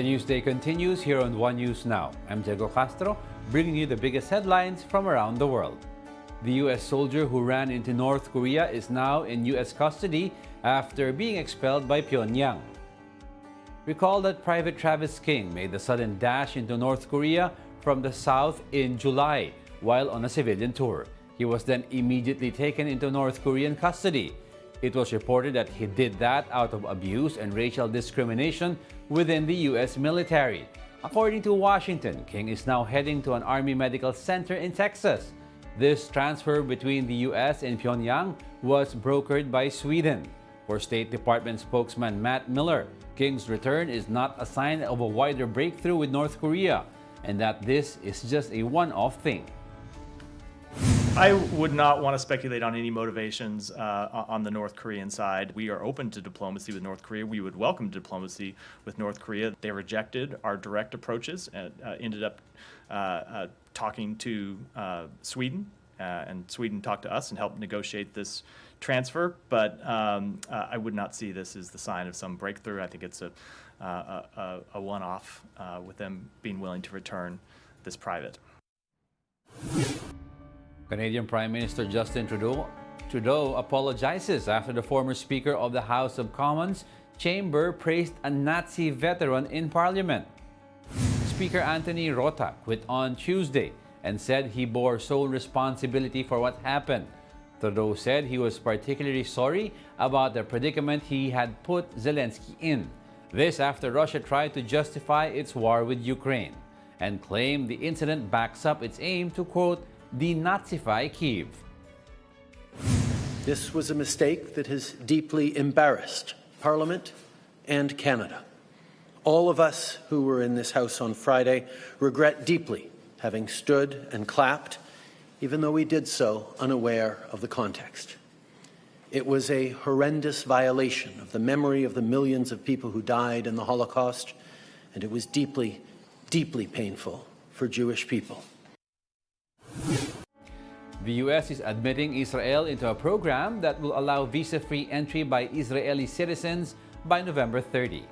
The news day continues here on One News Now. I'm Diego Castro, bringing you the biggest headlines from around the world. The U.S. soldier who ran into North Korea is now in U.S. custody after being expelled by Pyongyang. Recall that Private Travis King made the sudden dash into North Korea from the south in July while on a civilian tour. He was then immediately taken into North Korean custody. It was reported that he did that out of abuse and racial discrimination within the U.S. military. According to Washington, King is now heading to an Army medical center in Texas. This transfer between the U.S. and Pyongyang was brokered by Sweden. For State Department spokesman Matt Miller, King's return is not a sign of a wider breakthrough with North Korea, and that this is just a one-off thing. I would not want to speculate on any motivations on the North Korean side. We are open to diplomacy with North Korea. We would welcome diplomacy with North Korea. They rejected our direct approaches and ended up talking to Sweden, and Sweden talked to us and helped negotiate this transfer. But I would not see this as the sign of some breakthrough. I think it's a one-off with them being willing to return this private. Canadian Prime Minister Justin Trudeau apologizes after the former Speaker of the House of Commons chamber praised a Nazi veteran in Parliament. Speaker Anthony Rota quit on Tuesday and said he bore sole responsibility for what happened. Trudeau said he was particularly sorry about the predicament he had put Zelensky in. This after Russia tried to justify its war with Ukraine and claimed the incident backs up its aim to, quote, denazify Kyiv. This was a mistake that has deeply embarrassed Parliament and Canada. All of us who were in this House on Friday regret deeply having stood and clapped, even though we did so unaware of the context. It was a horrendous violation of the memory of the millions of people who died in the Holocaust, and it was deeply, deeply painful for Jewish people. The U.S. is admitting Israel into a program that will allow visa-free entry by Israeli citizens by November 30.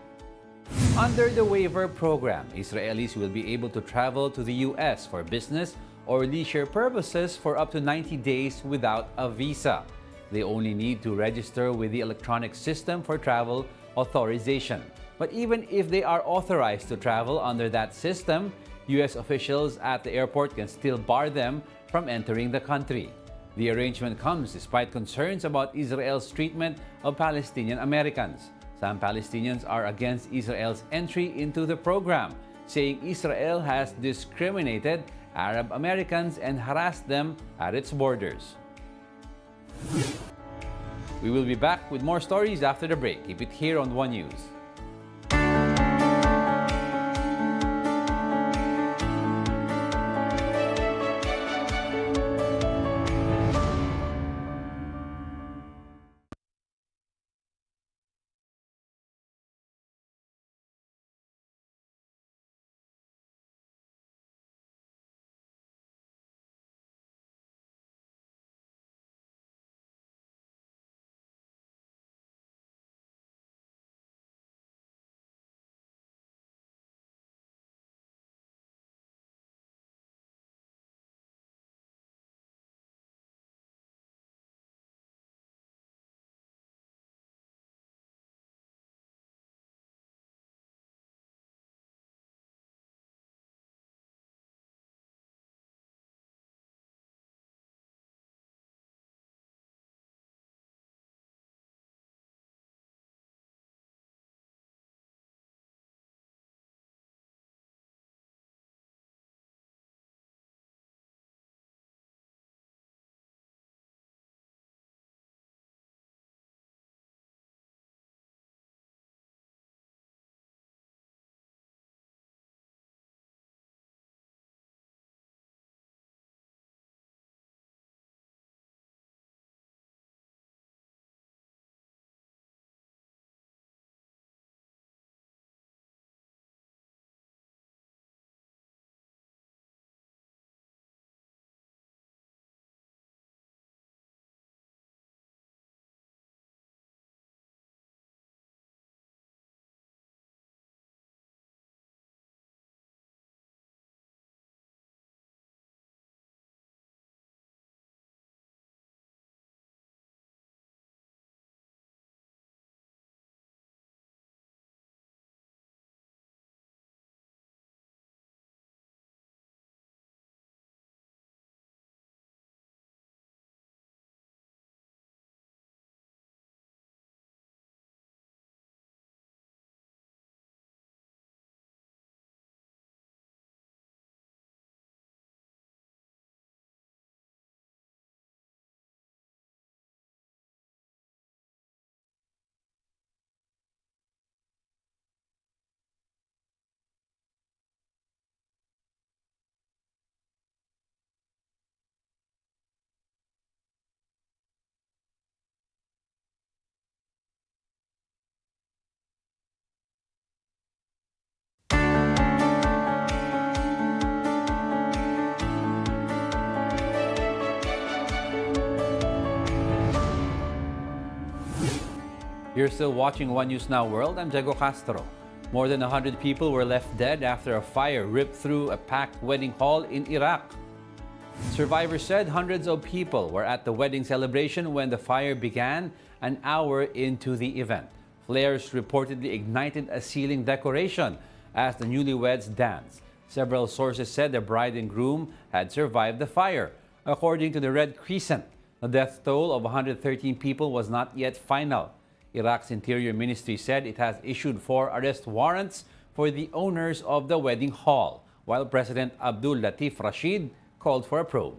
Under the waiver program, Israelis will be able to travel to the U.S. for business or leisure purposes for up to 90 days without a visa. They only need to register with the electronic system for travel authorization. But even if they are authorized to travel under that system, U.S. officials at the airport can still bar them from entering the country. The arrangement comes despite concerns about Israel's treatment of Palestinian Americans. Some Palestinians are against Israel's entry into the program, saying Israel has discriminated Arab Americans and harassed them at its borders. We will be back with more stories after the break. Keep it here on One News. You're still watching One News Now World. I'm Diego Castro. More than 100 people were left dead after a fire ripped through a packed wedding hall in Iraq. Survivors said hundreds of people were at the wedding celebration when the fire began an hour into the event. Flares reportedly ignited a ceiling decoration as the newlyweds danced. Several sources said the bride and groom had survived the fire. According to the Red Crescent, the death toll of 113 people was not yet final. Iraq's Interior Ministry said it has issued 4 arrest warrants for the owners of the wedding hall, while President Abdul Latif Rashid called for a probe.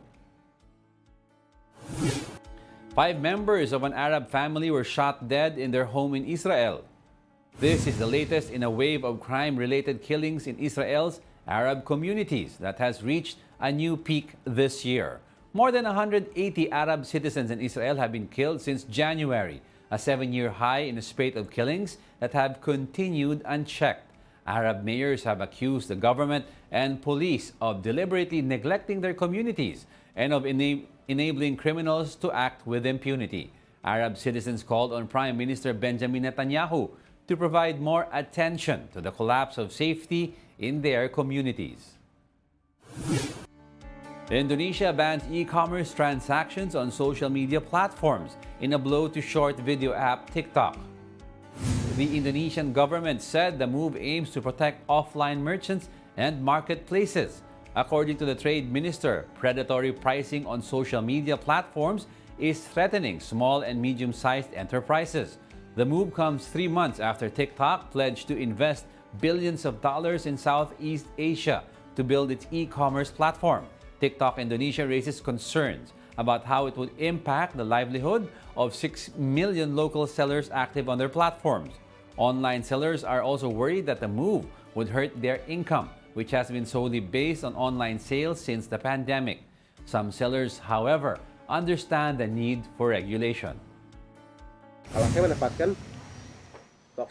5 members of an Arab family were shot dead in their home in Israel. This is the latest in a wave of crime-related killings in Israel's Arab communities that has reached a new peak this year. More than 180 Arab citizens in Israel have been killed since January, a 7-year high in a spate of killings that have continued unchecked. Arab mayors have accused the government and police of deliberately neglecting their communities and of enabling criminals to act with impunity. Arab citizens called on Prime Minister Benjamin Netanyahu to provide more attention to the collapse of safety in their communities. Indonesia bans e-commerce transactions on social media platforms in a blow to short video app TikTok. The Indonesian government said the move aims to protect offline merchants and marketplaces. According to the trade minister, predatory pricing on social media platforms is threatening small and medium-sized enterprises. The move comes 3 months after TikTok pledged to invest billions of dollars in Southeast Asia to build its e-commerce platform. TikTok Indonesia raises concerns about how it would impact the livelihood of 6 million local sellers active on their platforms. Online sellers are also worried that the move would hurt their income, which has been solely based on online sales since the pandemic. Some sellers, however, understand the need for regulation.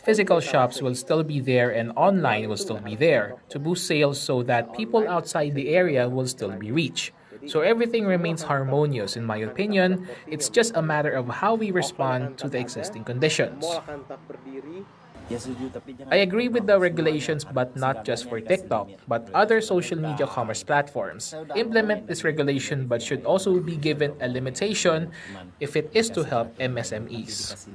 Physical shops will still be there and online will still be there to boost sales so that people outside the area will still be reached. So everything remains harmonious in my opinion. It's just a matter of how we respond to the existing conditions. I agree with the regulations, but not just for TikTok, but other social media commerce platforms. Implement this regulation, but should also be given a limitation if it is to help MSMEs.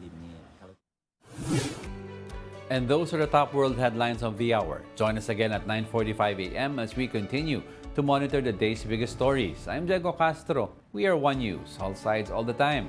And those are the top world headlines of the hour. Join us again at 9:45 a.m. as we continue to monitor the day's biggest stories. I'm Diego Castro. We are One News, all sides, all the time.